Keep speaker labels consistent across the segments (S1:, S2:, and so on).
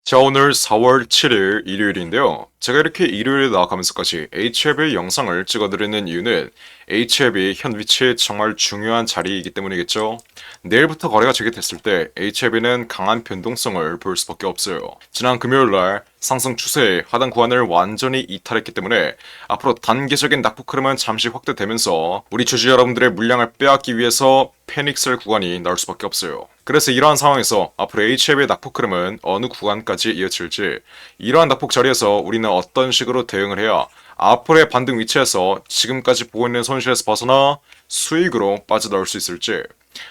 S1: 자, 오늘 4월 7일 일요일인데요. 제가 이렇게 일요일에 나아가면서까지 HLB 영상을 찍어드리는 이유는 HLB 현 위치에 정말 중요한 자리이기 때문이겠죠. 내일부터 거래가 재개됐을 때 HLB는 강한 변동성을 보일 수밖에 없어요. 지난 금요일날 상승 추세의 하단 구간을 완전히 이탈했기 때문에 앞으로 단기적인 낙폭 흐름은 잠시 확대되면서 우리 주주 여러분들의 물량을 빼앗기 위해서 패닉셀 구간이 나올 수밖에 없어요. 그래서 이러한 상황에서 앞으로 HLB의 낙폭 흐름은 어느 구간까지 이어질지, 이러한 낙폭 자리에서 우리는 어떤 식으로 대응을 해야 앞으로의 반등 위치에서 지금까지 보고 있는 손실에서 벗어나 수익으로 빠져나올 수 있을지,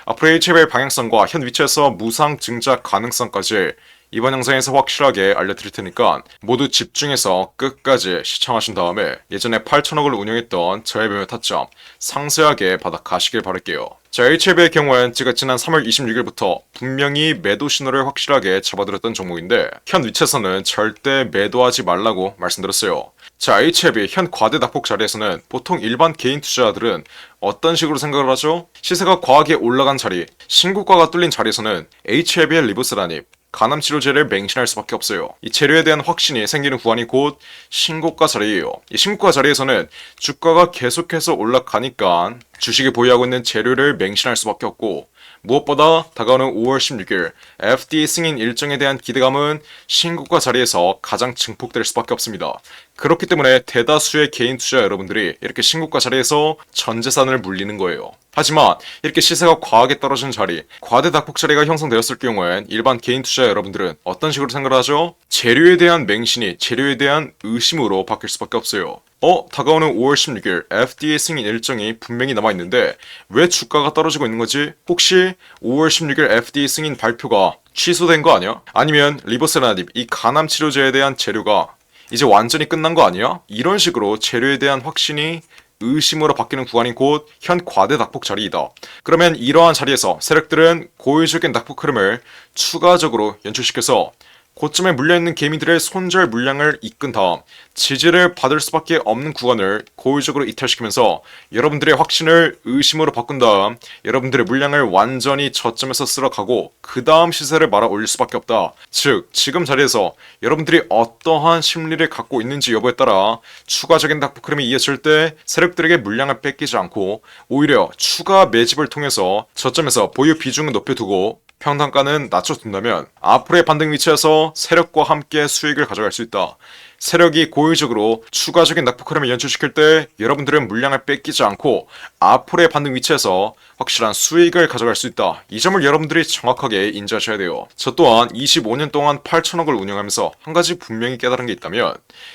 S1: 앞으로 HLB의 방향성과 현 위치에서 무상 증자 가능성까지 이번 영상에서 확실하게 알려드릴 테니까 모두 집중해서 끝까지 시청하신 다음에 예전에 8천억을 운영했던 저의 매매 타점 상세하게 받아 가시길 바랄게요. 자, HLB의 경우엔 제가 지난 3월 26일부터 분명히 매도 신호를 확실하게 잡아드렸던 종목인데 현 위치에서는 절대 매도하지 말라고 말씀드렸어요. 자, HLB 현 과대 낙폭 자리에서는 보통 일반 개인 투자자들은 어떤 식으로 생각을 하죠? 시세가 과하게 올라간 자리, 신고가가 뚫린 자리에서는 HLB의 리버스라니 간암 치료제를 맹신할 수밖에 없어요. 이 재료에 대한 확신이 생기는 구간이 곧 신고가 자리예요. 이 신고가 자리에서는 주가가 계속해서 올라가니까 주식을 보유하고 있는 재료를 맹신할 수밖에 없고, 무엇보다 다가오는 5월 16일 FDA 승인 일정에 대한 기대감은 신고가 자리에서 가장 증폭될 수밖에 없습니다. 그렇기 때문에 대다수의 개인 투자 여러분들이 이렇게 신고가 자리에서 전 재산을 물리는 거예요. 하지만 이렇게 시세가 과하게 떨어진 자리, 과대 낙폭 자리가 형성되었을 경우엔 일반 개인 투자 여러분들은 어떤 식으로 생각을 하죠? 재료에 대한 맹신이 재료에 대한 의심으로 바뀔 수밖에 없어요. 다가오는 5월 16일 FDA 승인 일정이 분명히 남아있는데 왜 주가가 떨어지고 있는 거지? 혹시 5월 16일 FDA 승인 발표가 취소된 거 아니야? 아니면 리버세라닙 이 간암 치료제에 대한 재료가 이제 완전히 끝난 거 아니야? 이런 식으로 재료에 대한 확신이 의심으로 바뀌는 구간이 곧 현 과대 낙폭 자리이다. 그러면 이러한 자리에서 세력들은 고의적인 낙폭 흐름을 추가적으로 연출시켜서 고점에 물려있는 개미들의 손절 물량을 이끈 다음 지지를 받을 수밖에 없는 구간을 고의적으로 이탈시키면서 여러분들의 확신을 의심으로 바꾼 다음 여러분들의 물량을 완전히 저점에서 쓸어가고 그 다음 시세를 말아 올릴 수밖에 없다. 즉 지금 자리에서 여러분들이 어떠한 심리를 갖고 있는지 여부에 따라 추가적인 낙폭 흐름이 이어질 때 세력들에게 물량을 뺏기지 않고 오히려 추가 매집을 통해서 저점에서 보유 비중을 높여두고 평단가는 낮춰둔다면 앞으로의 반등 위치에서 세력과 함께 수익을 가져갈 수 있다. 세력이 고의적으로 추가적인 낙폭 흐름을 연출시킬 때 여러분들은 물량을 뺏기지 않고 앞으로의 반등 위치에서 확실한 수익을 가져갈 수 있다. 이 점을 여러분들이 정확하게 인지하셔야 돼요. 저 또한 25년 동안 8천억을 운영하면서 한 가지 분명히 깨달은 게 있다면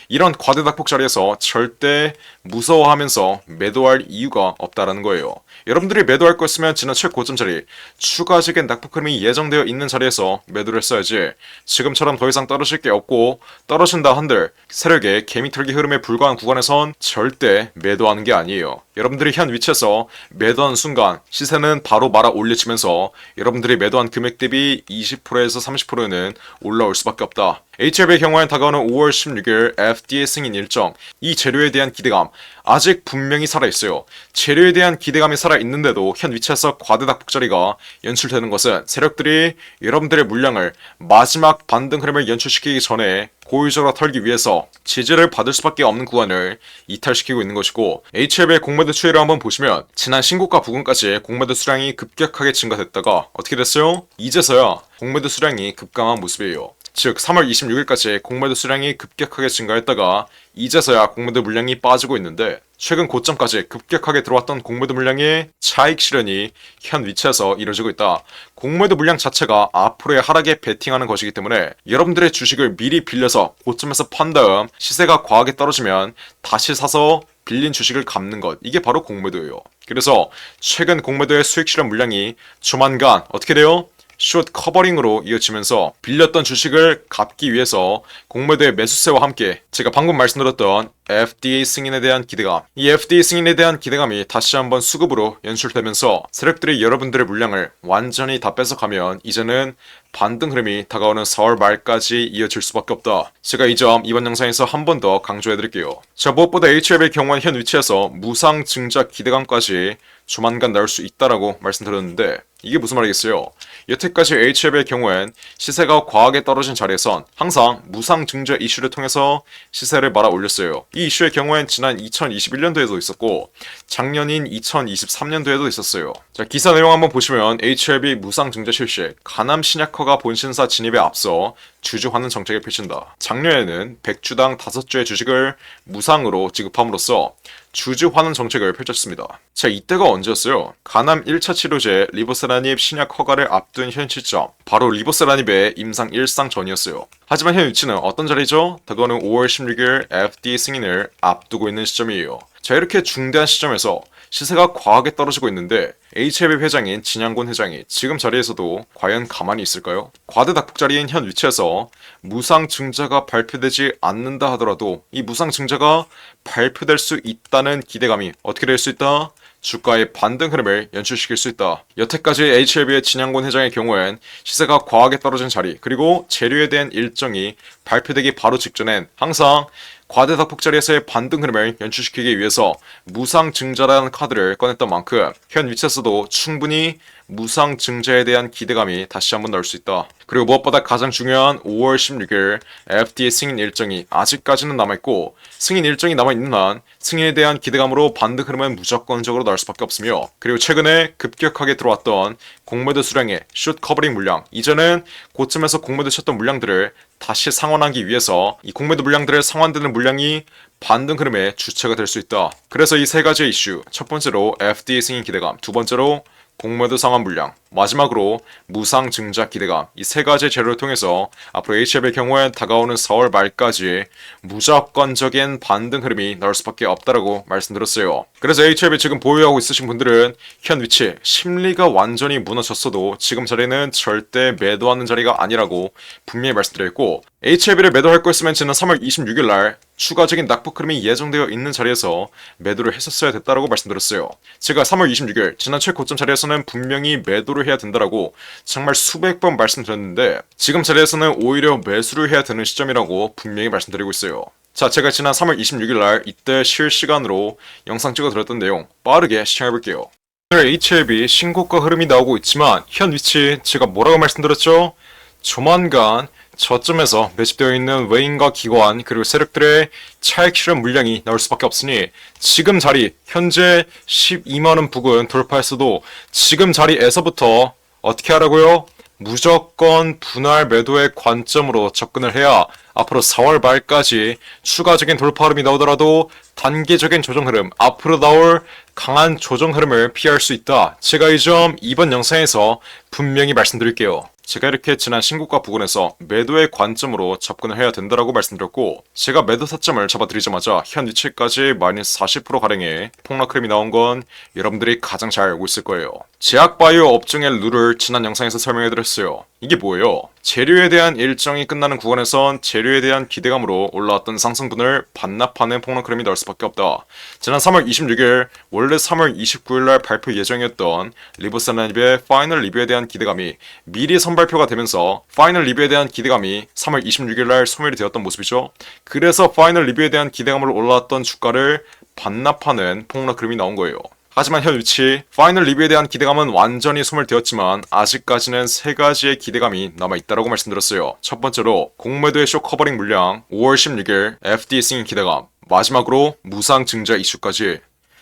S1: 이런 과대 낙폭 자리에서 절대 무서워하면서 매도할 이유가 없다라는 거예요. 여러분들이 매도할 거였으면 지난 최고점 자리, 추가적인 낙폭 흐름이 예정되어 있는 자리에서 매도를 했어야지 지금처럼 더 이상 떨어질 게 없고 떨어진다 한들 세력의 개미털기 흐름에 불과한 구간에선 절대 매도하는 게 아니에요. 여러분들이 현 위치에서 매도한 순간 시세는 바로 말아 올려치면서 여러분들이 매도한 금액 대비 20%에서 30%는 올라올 수밖에 없다. HLB의 경우엔 다가오는 5월 16일 FDA 승인 일정, 이 재료에 대한 기대감 아직 분명히 살아있어요. 재료에 대한 기대감이 살아있는데도 현 위치에서 과대 낙폭 자리가 연출되는 것은 세력들이 여러분들의 물량을 마지막 반등 흐름을 연출시키기 전에 고의적으로 털기 위해서 지지를 받을 수밖에 없는 구간을 이탈시키고 있는 것이고, HLB의 공매도 추이를 한번 보시면 지난 신고가 부근까지 공매도 수량이 급격하게 증가됐다가 어떻게 됐어요? 이제서야 공매도 수량이 급감한 모습이에요. 즉 3월 26일까지 공매도 수량이 급격하게 증가했다가 이제서야 공매도 물량이 빠지고 있는데, 최근 고점까지 급격하게 들어왔던 공매도 물량의 차익 실현이 현 위치에서 이루어지고 있다. 공매도 물량 자체가 앞으로의 하락에 베팅하는 것이기 때문에 여러분들의 주식을 미리 빌려서 고점에서 판 다음 시세가 과하게 떨어지면 다시 사서 빌린 주식을 갚는 것, 이게 바로 공매도예요. 그래서 최근 공매도의 수익 실현 물량이 조만간 어떻게 돼요? 숏 커버링으로 이어지면서 빌렸던 주식을 갚기 위해서 공매도의 매수세와 함께 제가 방금 말씀드렸던 FDA 승인에 대한 기대감, 이 FDA 승인에 대한 기대감이 다시 한번 수급으로 연출되면서 세력들이 여러분들의 물량을 완전히 다 뺏어가면 이제는 반등 흐름이 다가오는 4월 말까지 이어질 수밖에 없다. 제가 이 점 이번 영상에서 한 번 더 강조해드릴게요. 자, 무엇보다 HLB의 경우는 현 위치에서 무상 증자 기대감까지 조만간 나올 수 있다라고 말씀드렸는데 이게 무슨 말이겠어요? 여태까지 HLB의 경우엔 시세가 과하게 떨어진 자리에선 항상 무상 증자 이슈를 통해서 시세를 말아 올렸어요. 이 이슈의 경우엔 지난 2021년도에도 있었고 작년인 2023년도에도 있었어요. 자, 기사 내용 한번 보시면 HLB 무상 증자 실시, 가남 신약허가 본신사 진입에 앞서 주주환원 정책을 펼친다. 작년에는 100주당 5주의 주식을 무상으로 지급함으로써 주주환원 정책을 펼쳤습니다. 자, 이때가 언제였어요? 가남 1차 치료제 리보세라닙 신약 허가를 앞둔 현 시점, 바로 리보세라닙의 임상 1상 전이었어요. 하지만 현 위치는 어떤 자리죠? 다가오는 5월 16일 FDA 승인을 앞두고 있는 시점이에요. 자, 이렇게 중대한 시점에서 시세가 과하게 떨어지고 있는데 HLB 회장인 진양곤 회장이 지금 자리에서도 과연 가만히 있을까요? 과대낙폭 자리인 현 위치에서 무상 증자가 발표되지 않는다 하더라도 이 무상 증자가 발표될 수 있다는 기대감이 어떻게 될 수 있다? 주가의 반등 흐름을 연출시킬 수 있다. 여태까지 HLB의 진양곤 회장의 경우엔 시세가 과하게 떨어진 자리, 그리고 재료에 대한 일정이 발표되기 바로 직전엔 항상 과대낙폭 자리에서의 반등 흐름을 연출시키기 위해서 무상 증자라는 카드를 꺼냈던 만큼 현 위치에서도 충분히 무상 증자에 대한 기대감이 다시 한번 나올 수 있다. 그리고 무엇보다 가장 중요한 5월 16일 FDA 승인 일정이 아직까지는 남아있고, 승인 일정이 남아있는 한 승인에 대한 기대감으로 반등 흐름은 무조건적으로 나올 수밖에 없으며, 그리고 최근에 급격하게 들어왔던 공매도 수량의 숏 커버링 물량, 이제는 고점에서 공매도 쳤던 물량들을 다시 상환하기 위해서 이 공매도 물량들을 상환되는 물량이 반등 흐름의 주체가 될 수 있다. 그래서 이 세 가지의 이슈, 첫 번째로 FDA 승인 기대감, 두 번째로 공매도 상환 물량, 마지막으로 무상 증자 기대감, 이 세 가지 재료를 통해서 앞으로 HLB의 경우엔 다가오는 4월 말까지 무조건적인 반등 흐름이 나올 수밖에 없다라고 말씀드렸어요. 그래서 HLB 지금 보유하고 있으신 분들은 현 위치, 심리가 완전히 무너졌어도 지금 자리는 절대 매도하는 자리가 아니라고 분명히 말씀드렸고, HLB를 매도할 거였으면 지난 3월 26일 날 추가적인 낙폭 흐름이 예정되어 있는 자리에서 매도를 했었어야 됐다라고 말씀드렸어요. 제가 3월 26일 지난 최고점 자리에서는 분명히 매도를 해야 된다라고 정말 수백 번 말씀드렸는데 지금 자리에서는 오히려 매수를 해야 되는 시점이라고 분명히 말씀드리고 있어요. 자, 제가 지난 3월 26일 날 이때 실시간으로 영상 찍어드렸던 내용 빠르게 시청해볼게요. 오늘 HLB 신고가 흐름이 나오고 있지만 현 위치 제가 뭐라고 말씀드렸죠? 조만간 저점에서 매집되어 있는 외인과 기관 그리고 세력들의 차익 실현 물량이 나올 수밖에 없으니 지금 자리 현재 12만원 부근 돌파했어도 지금 자리에서부터 어떻게 하라고요? 무조건 분할 매도의 관점으로 접근을 해야 앞으로 4월 말까지 추가적인 돌파 흐름이 나오더라도 단계적인 조정 흐름, 앞으로 나올 강한 조정 흐름을 피할 수 있다. 제가 이 점 이번 영상에서 분명히 말씀드릴게요. 제가 이렇게 지난 신고가 부근에서 매도의 관점으로 접근을 해야 된다라고 말씀드렸고, 제가 매도 타점을 잡아드리자마자 현 위치까지 마이너스 40%가량의 폭락 흐름이 나온 건 여러분들이 가장 잘 알고 있을 거예요. 제약바이오 업종의 룰을 지난 영상에서 설명해드렸어요. 이게 뭐예요? 재료에 대한 일정이 끝나는 구간에선 재료에 대한 기대감으로 올라왔던 상승분을 반납하는 폭락 흐름이 나올 수밖에 없다. 지난 3월 26일, 원래 3월 29일 날 발표 예정이었던 리보세라닙의 파이널 리뷰에 대한 기대감이 미리 선발표가 되면서 파이널 리뷰에 대한 기대감이 3월 26일 날 소멸이 되었던 모습이죠. 그래서 파이널 리뷰에 대한 기대감으로 올라왔던 주가를 반납하는 폭락 흐름이 나온 거예요. 하지만 현 위치, 파이널 리뷰에 대한 기대감은 완전히 소멸되었지만 아직까지는 세 가지의 기대감이 남아있다고 말씀드렸어요. 첫 번째로 공매도의 쇼 커버링 물량, 5월 16일 FDA 승인 기대감, 마지막으로 무상 증자 이슈까지,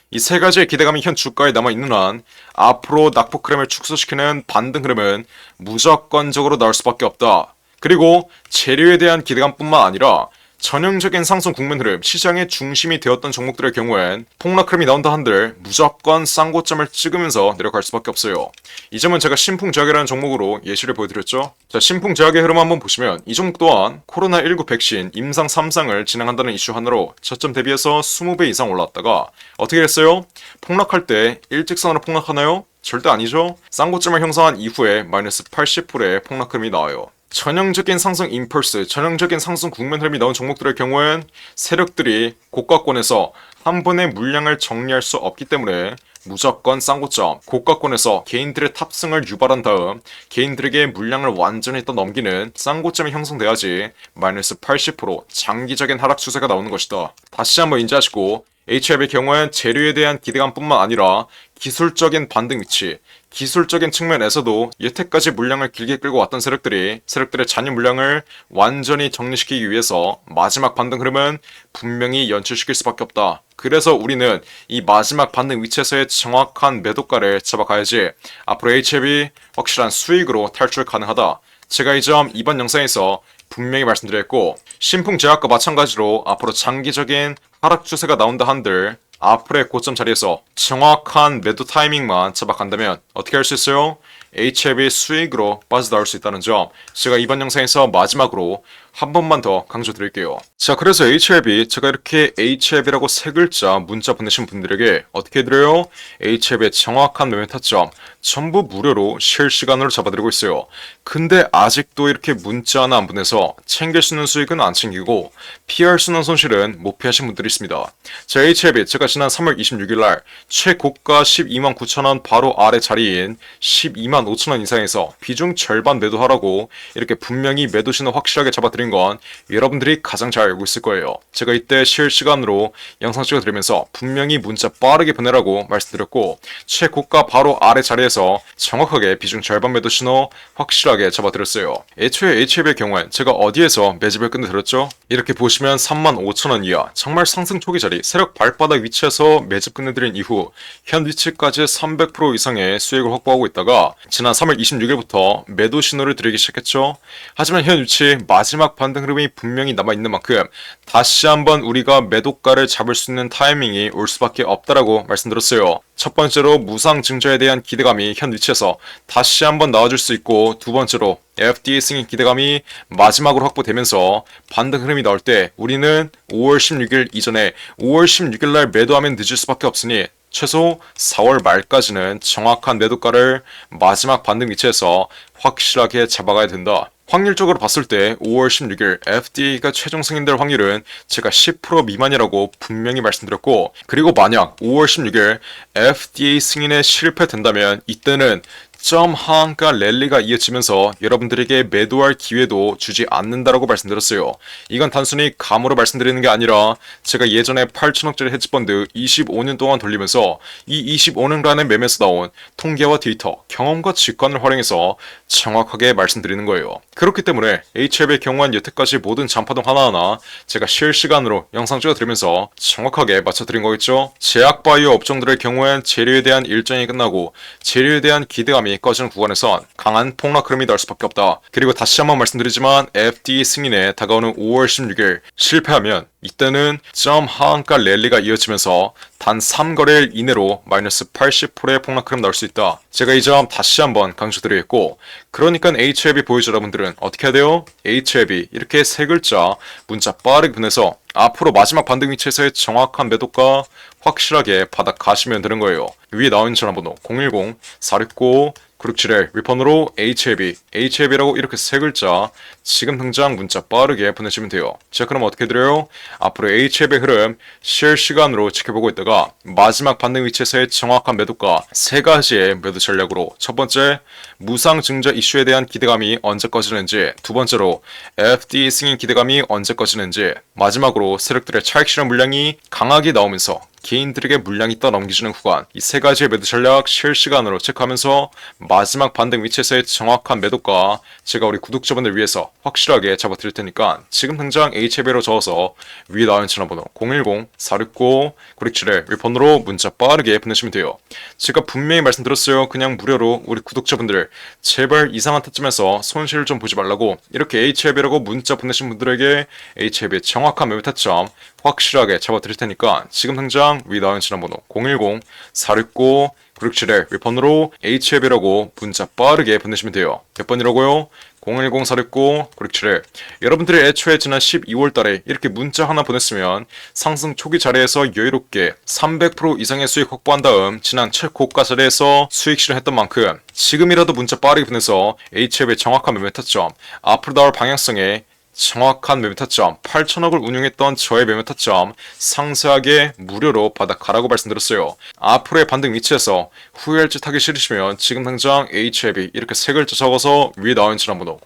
S1: 이 세 가지의 기대감이 현 주가에 남아있는 한 앞으로 낙폭 흐름을 축소시키는 반등 흐름은 무조건적으로 나올 수밖에 없다. 그리고 재료에 대한 기대감뿐만 아니라 전형적인 상승 국면 흐름, 시장의 중심이 되었던 종목들의 경우엔 폭락 흐름이 나온다 한들 무조건 쌍고점을 찍으면서 내려갈 수밖에 없어요. 이 점은 제가 신풍제약이라는 종목으로 예시를 보여드렸죠. 자, 신풍제약의 흐름 한번 보시면 이 종목 또한 코로나19 백신 임상 3상을 진행한다는 이슈 하나로 저점 대비해서 20배 이상 올라왔다가 어떻게 됐어요? 폭락할 때 일직선으로 폭락하나요? 절대 아니죠. 쌍고점을 형성한 이후에 마이너스 80%의 폭락 흐름이 나와요. 전형적인 상승 임펄스, 전형적인 상승 국면 흐름이 나온 종목들의 경우엔 세력들이 고가권에서 한 번에 물량을 정리할 수 없기 때문에 무조건 쌍고점, 고가권에서 개인들의 탑승을 유발한 다음 개인들에게 물량을 완전히 떠넘기는 쌍고점이 형성돼야지 마이너스 80% 장기적인 하락 추세가 나오는 것이다. 다시 한번 인지하시고 HF의 경우엔 재료에 대한 기대감뿐만 아니라 기술적인 반등 위치, 기술적인 측면에서도 여태까지 물량을 길게 끌고 왔던 세력들의 잔여 물량을 완전히 정리시키기 위해서 마지막 반등 흐름은 분명히 연출시킬 수밖에 없다. 그래서 우리는 이 마지막 반등 위치에서의 정확한 매도가를 잡아가야지 앞으로 HF이 확실한 수익으로 탈출 가능하다. 제가 이 점 이번 영상에서 분명히 말씀드렸고, 신풍제약과 마찬가지로 앞으로 장기적인 하락 추세가 나온다 한들 앞으로의 고점 자리에서 정확한 매도 타이밍만 잡아간다면 어떻게 할 수 있어요? HF의 수익으로 빠져나올 수 있다는 점, 제가 이번 영상에서 마지막으로 한 번만 더 강조드릴게요. 자, 그래서 HF이 제가 이렇게 HF이라고 세 글자 문자 보내신 분들에게 어떻게 드려요? HF의 정확한 매매 타점 전부 무료로 실시간으로 잡아드리고 있어요. 근데 아직도 이렇게 문자 하나 안 보내서 챙길 수 있는 수익은 안 챙기고 피할 수 있는 손실은 못 피하신 분들이 있습니다. 자, HF이 제가 지난 3월 26일날 최고가 129,000원 바로 아래 자리인 125,000원 이상에서 비중 절반 매도하라고 이렇게 분명히 매도 신호 확실하게 잡아드린 건 여러분들이 가장 잘 알고 있을 거예요. 제가 이때 실시간으로 영상 찍어드리면서 분명히 문자 빠르게 보내라고 말씀드렸고, 최고가 바로 아래 자리에서 정확하게 비중 절반 매도 신호 확실하게 잡아드렸어요. 애초에 HF의 경우엔 제가 어디에서 매집을 끝내드렸죠? 이렇게 보시면 35,000원 이하 정말 상승 초기 자리 세력 발바닥 위치에서 매집 끝내드린 이후 현 위치까지 300% 이상의 수익을 확보하고 있다가 지난 3월 26일부터 매도 신호를 드리기 시작했죠. 하지만 현 위치 마지막 반등 흐름이 분명히 남아있는 만큼 다시 한번 우리가 매도가를 잡을 수 있는 타이밍이 올 수밖에 없다라고 말씀드렸어요. 첫 번째로 무상 증자에 대한 기대감이 현 위치에서 다시 한번 나와줄 수 있고, 두 번째로 FDA 승인 기대감이 마지막으로 확보되면서 반등 흐름이 나올 때 우리는 5월 16일 이전에 5월 16일 날 매도하면 늦을 수밖에 없으니 최소 4월 말까지는 정확한 매도가를 마지막 반등 위치에서 확실하게 잡아가야 된다. 확률적으로 봤을 때 5월 16일 FDA가 최종 승인될 확률은 제가 10% 미만이라고 분명히 말씀드렸고, 그리고 만약 5월 16일 FDA 승인에 실패된다면 이때는 점 하한가 랠리가 이어지면서 여러분들에게 매도할 기회도 주지 않는다라고 말씀드렸어요. 이건 단순히 감으로 말씀드리는 게 아니라 제가 예전에 8천억짜리 헤지펀드 25년 동안 돌리면서 이 25년간의 매매에서 나온 통계와 데이터, 경험과 직관을 활용해서 정확하게 말씀드리는 거예요. 그렇기 때문에 HF의 경우는 여태까지 모든 잔파동 하나하나 제가 실시간으로 영상 찍어드리면서 정확하게 맞춰드린 거겠죠. 제약바이오 업종들의 경우엔 재료에 대한 일정이 끝나고 재료에 대한 기대감이 꺼지는 구간에선 강한 폭락 흐름이 나올 수밖에 없다. 그리고 다시 한번 말씀드리지만 FDA 승인에 다가오는 5월 16일 실패하면 이때는 점 하한가 랠리가 이어지면서 단 3거래일 이내로 마이너스 80%의 폭락 흐름 나올 수 있다. 제가 이 점 다시 한번 강조드리겠고, 그러니까 HLB 보유자 여러분들은 어떻게 해야 돼요? HLB 이렇게 세 글자 문자 빠르게 보내서 앞으로 마지막 반등 위치에서의 정확한 매도가 확실하게 받아 가시면 되는 거예요. 위에 나와 있는 전화번호 010-469-9671 위폰으로 HLB라고 이렇게 세 글자 지금 당장 문자 빠르게 보내시면 돼요. 자, 그럼 어떻게 드려요? 앞으로 HLB 흐름 실시간으로 지켜보고 있다가 마지막 반등 위치에서의 정확한 매도가 세 가지의 매도 전략으로, 첫 번째 무상 증자 이슈에 대한 기대감이 언제 꺼지는지, 두 번째로 FDA 승인 기대감이 언제 꺼지는지, 마지막으로 세력들의 차익 실현 물량이 강하게 나오면서 개인들에게 물량이 떠넘기주는 구간, 이 세 가지의 매도 전략 실시간으로 체크하면서 마지막 반등 위치에서의 정확한 매도가 제가 우리 구독자분들 위해서 확실하게 잡아드릴 테니까 지금 당장 HLB로 적어서 위에 나와 있는 전화번호 010-469-9671 위폰으로 문자 빠르게 보내시면 돼요. 제가 분명히 말씀드렸어요. 그냥 무료로 우리 구독자분들 제발 이상한 타점에서 손실 좀 보지 말라고 이렇게 HLB라고 문자 보내신 분들에게 HLB의 정확한 매매 타점 확실하게 잡아드릴 테니까 지금 당장 위 나온 전화번호 010-469-9671 위폰으로 HLB라고 문자 빠르게 보내시면 돼요. 몇 번이라고요? 010-469-9671. 여러분들이 애초에 지난 12월 달에 이렇게 문자 하나 보냈으면 상승 초기 자리에서 여유롭게 300% 이상의 수익 확보한 다음 지난 최고가 자리에서 수익 실현했던 만큼 지금이라도 문자 빠르게 보내서 HF의 정확한 매매 타점, 앞으로 나올 방향성에 정확한 매매 타점, 8천억을 운용했던 저의 매매 타점 상세하게 무료로 받아 가라고 말씀드렸어요. 앞으로의 반등 위치에서 후회할 짓 하기 싫으시면 지금 당장 HLB 이렇게 세 글자 적어서 위에 나와 있는 전화번호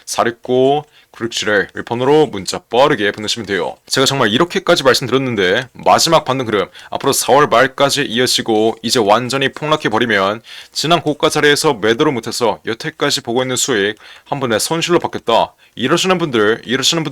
S1: 010-469-9671 윗번호로 문자 빠르게 보내시면 돼요. 제가 정말 이렇게까지 말씀드렸는데 마지막 반등 흐름 앞으로 4월 말까지 이어지고 이제 완전히 폭락해버리면 지난 고가 자리에서 매도를 못해서 여태까지 보고 있는 수익 한 번에 손실로 바뀌었다. 이러시는 분들은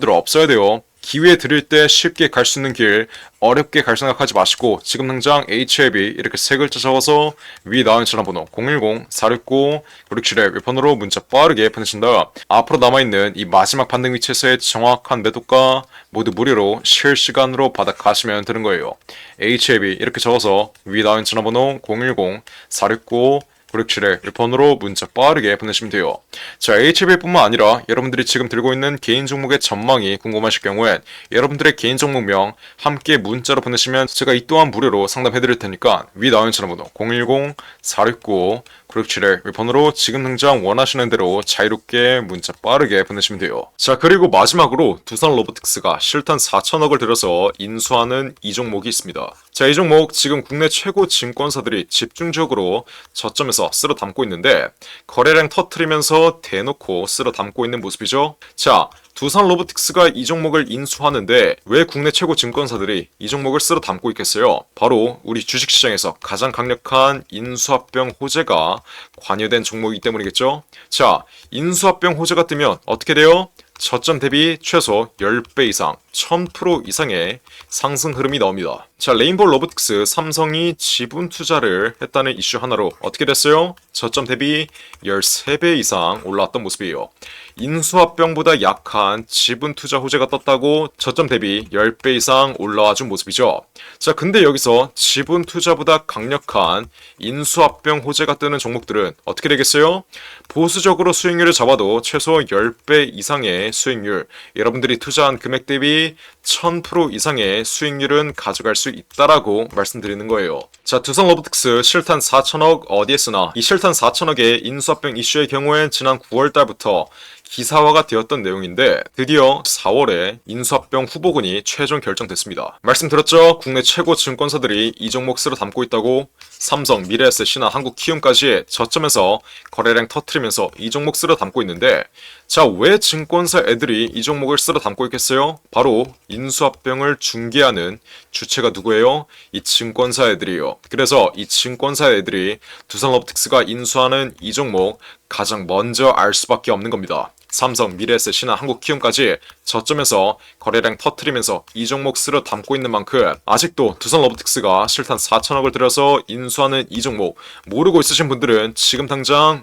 S1: 없어야 돼요. 기회 드릴 때 쉽게 갈 수 있는 길 어렵게 갈 생각하지 마시고 지금 당장 HLB 이렇게 세 글자 적어서 위에 나온 전화번호 010-469-9671 윗번호로 문자 빠르게 보내신다. 앞으로 남아있는 이 마지막 반등 위치에서의 정확한 매도가 모두 무료로 실시간으로 받아 가시면 되는 거예요. HLB 이렇게 적어서 위에 나온 전화번호 010-469 9671 1번으로 문자 빠르게 보내시면 돼요. 자, HB뿐만 아니라 여러분들이 지금 들고 있는 개인 종목의 전망이 궁금하실 경우엔 여러분들의 개인 종목명 함께 문자로 보내시면 제가 이 또한 무료로 상담해 드릴 테니까 위 나온 전화번호 010-469-9671 1번으로 지금 당장 원하시는 대로 자유롭게 문자 빠르게 보내시면 돼요. 자, 그리고 마지막으로 두산 로보틱스가 실탄 4천억을 들여서 인수하는 이 종목이 있습니다. 자, 이 종목 지금 국내 최고 증권사들이 집중적으로 저점에서 쓸어 담고 있는데 거래량 터트리면서 대놓고 쓸어 담고 있는 모습이죠. 자, 두산 로보틱스가 이 종목을 인수하는데 왜 국내 최고 증권사들이 이 종목을 쓸어 담고 있겠어요? 바로 우리 주식시장에서 가장 강력한 인수합병 호재가 관여된 종목이기 때문이겠죠. 자, 인수합병 호재가 뜨면 어떻게 돼요? 저점 대비 최소 10배 이상, 1000% 이상의 상승 흐름이 나옵니다. 자, 레인보우 로보틱스 삼성이 지분 투자를 했다는 이슈 하나로 어떻게 됐어요? 저점 대비 13배 이상 올라왔던 모습이에요. 인수합병보다 약한 지분 투자 호재가 떴다고 저점 대비 10배 이상 올라와 준 모습이죠. 자, 근데 여기서 지분 투자보다 강력한 인수합병 호재가 뜨는 종목들은 어떻게 되겠어요? 보수적으로 수익률을 잡아도 최소 10배 이상의 수익률, 여러분들이 투자한 금액 대비 1000% 이상의 수익률은 가져갈 수 있다라고 말씀드리는 거예요. 자, 두산 로보틱스 실탄 4천억 어디에 쓰나? 이 실탄 4천억의 인수합병 이슈의 경우엔 지난 9월 달부터 기사화가 되었던 내용인데 드디어 4월에 인수합병 후보군이 최종 결정됐습니다. 말씀드렸죠? 국내 최고 증권사들이 이 종목 쓸어 담고 있다고. 삼성, 미래에셋이나 한국키움까지 저점에서 거래량 터트리면서 이 종목 쓸어 담고 있는데 자, 왜 증권사 애들이 이 종목을 쓸어 담고 있겠어요? 바로 인수합병을 중개하는 주체가 누구예요? 이 증권사 애들이에요. 그래서 이 증권사 애들이 두산 로보틱스가 인수하는 이 종목 가장 먼저 알 수밖에 없는 겁니다. 삼성, 미래에셋이나 한국키움까지 저점에서 거래량 터트리면서 이 종목 쓸어 담고 있는 만큼 아직도 두산 로보틱스가 실탄 4천억을 들여서 인수하는 이 종목 모르고 있으신 분들은 지금 당장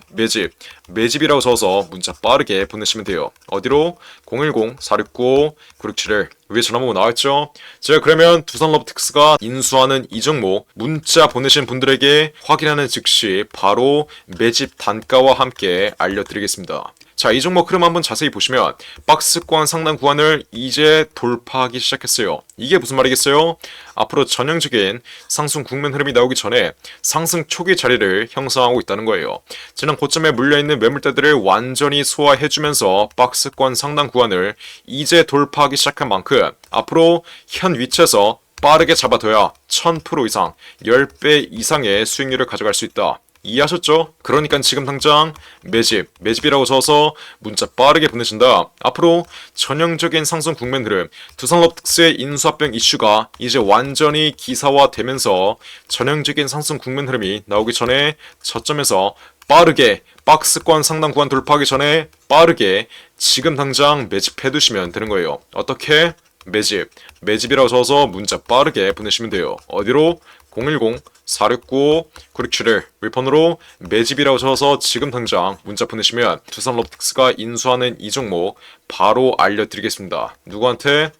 S1: 매집이라고 적어서 문자 빠르게 보내시면 돼요. 어디로? 010-469-9671 위에 전화번호 나와있죠? 제가 그러면 두산 로보틱스가 인수하는 이 종목 문자 보내신 분들에게 확인하는 즉시 바로 매집 단가와 함께 알려드리겠습니다. 자, 이 종목 흐름 한번 자세히 보시면 박스권 상단 구간을 이제 돌파하기 시작했어요. 이게 무슨 말이겠어요? 앞으로 전형적인 상승 국면 흐름이 나오기 전에 상승 초기 자리를 형성하고 있다는 거예요. 지난 고점에 물려있는 매물대들을 완전히 소화해주면서 박스권 상단 구간을 이제 돌파하기 시작한 만큼 앞으로 현 위치에서 빠르게 잡아둬야 1000% 이상, 10배 이상의 수익률을 가져갈 수 있다. 이해하셨죠? 그러니까 지금 당장 매집이라고 적어서 문자 빠르게 보내신다. 앞으로 전형적인 상승 국면 흐름, 두산 로보틱스의 인수합병 이슈가 이제 완전히 기사화되면서 전형적인 상승 국면 흐름이 나오기 전에 저점에서 빠르게 박스권 상단 구간 돌파하기 전에 빠르게 지금 당장 매집해 두시면 되는 거예요. 어떻게? 매집이라고 적어서 문자 빠르게 보내시면 돼요. 어디로? 010-469-9671 윗번호로 매집이라고 적어서 지금 당장 문자 보내시면 두산 로보틱스가 인수하는 이 종목 바로 알려드리겠습니다. 누구한테?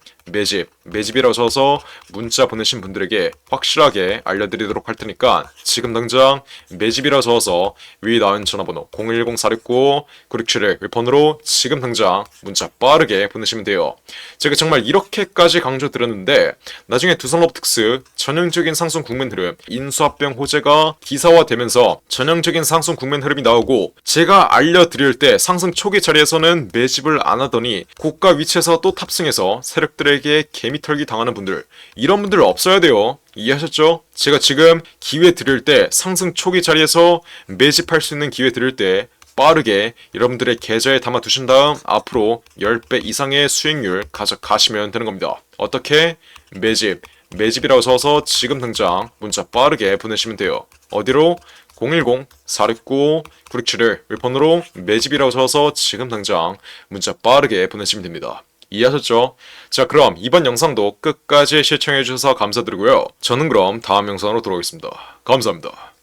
S1: 매집이라고 적어서 문자 보내신 분들에게 확실하게 알려드리도록 할 테니까 지금 당장 매집이라고 적어서 위 나온 전화번호 010-469-9671 윗번호로 지금 당장 문자 빠르게 보내시면 돼요. 제가 정말 이렇게까지 강조드렸는데 나중에 두산 로보틱스 전형적인 상승 국면 흐름, 인수합병 호재가 기사화되면서 전형적인 상승 국면 흐름이 나오고 제가 알려드릴 때 상승 초기 자리에서는 매집을 안 하더니 고가 위치에서 또 탑승해서 세력들에게 개미털기 당하는 분들, 이런 분들 없어야 돼요. 이해하셨죠? 제가 지금 기회 드릴 때 상승 초기 자리에서 매집할 수 있는 기회 드릴 때 빠르게 여러분들의 계좌에 담아 두신 다음 앞으로 10배 이상의 수익률 가져가시면 되는 겁니다. 어떻게? 매집이라고 적어서 지금 당장 문자 빠르게 보내시면 돼요. 어디로? 010-469-9671 윗번호로 매집이라고 적어서 지금 당장 문자 빠르게 보내시면 됩니다. 이해하셨죠? 자, 그럼 이번 영상도 끝까지 시청해주셔서 감사드리고요. 저는 그럼 다음 영상으로 돌아오겠습니다. 감사합니다.